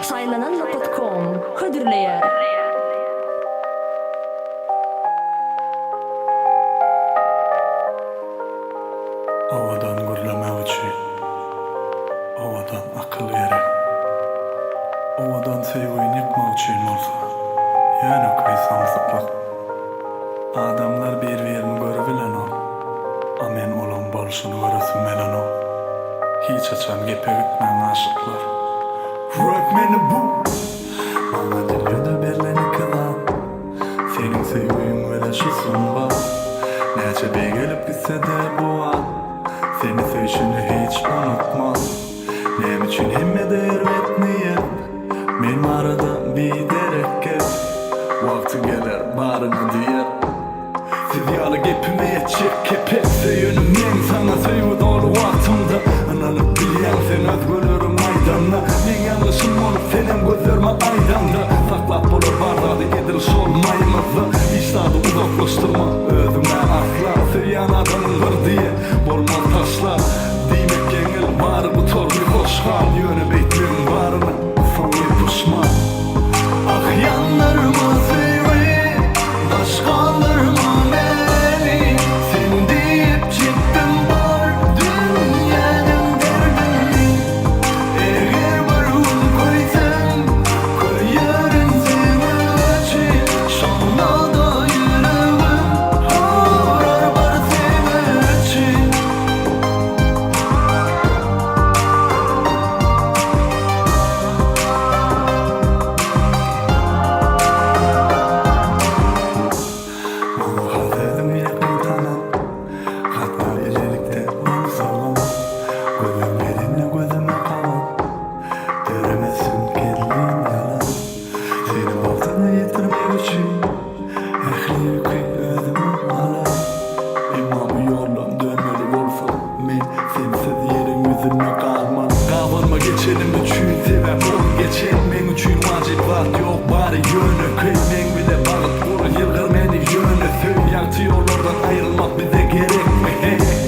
saylanan.com hödürleýär. Owadan gürlemek üçin, owadan akyl gerek. Owadan sevgiň ýykmak üçin bolsa, ýa-ni kysymsyzlyk. Adamlar bir-birini görebilenok, a men olan bolşuny göresim melenok. Hiç açan gepе gitmän aşyklar. Bırak meni bu, bana dilýärde berleni kılan. Senin sevgiň böyle şu sunba. Näçe bey gelip gitse de bu an. Seni sevişini hiç unutma. Nem üçün hemme değer etmeyen. Men arada bir derek gel. Vakti gelir barını diyer. Siz yalı gepime yetecek kepek. Seyönüm men sana sevgi dolu vaktimde. Ananıp bilýän sen özgörürüm aydanla. Men yanlışım olup senin gözlerime aydanda. Saklap bolur bardadı ediliş olmaýmazda. Vicdadı uzaklaştırma özüme asla. Sevýän adamın bir diye bolmaz taşlar. Diýmek geňil bary bu torby hoşgal. Ýöne beýtlim baryna soňy puşman. Ah yanlarıma sevgi, başkalarıma meni. Sen deyip çıktın var dünyanın derdini. Eğer barın koysam, koyarım seni için. Şonda da yüreğim horar bar seni için. Hazırdım yakıntanan, hatlar ilerikte onu sağlam. Gözüm elimle gözüme kalan, göremezsin kendin yalan. Seni baktığına yetirmek için, ehli yükü özümü alan. İmamı yollam dönmeli olsa, men sensiz yerin yüzüne kalmam. Kavrma geçelim üçün sebep ol geçen. Men üçün vacip vakt yok bari yönü kıy. Men bile bağıt vurur yılgır meni yönü söy. Yaktı yollardan ayrılmak bize gerek mi? Hey.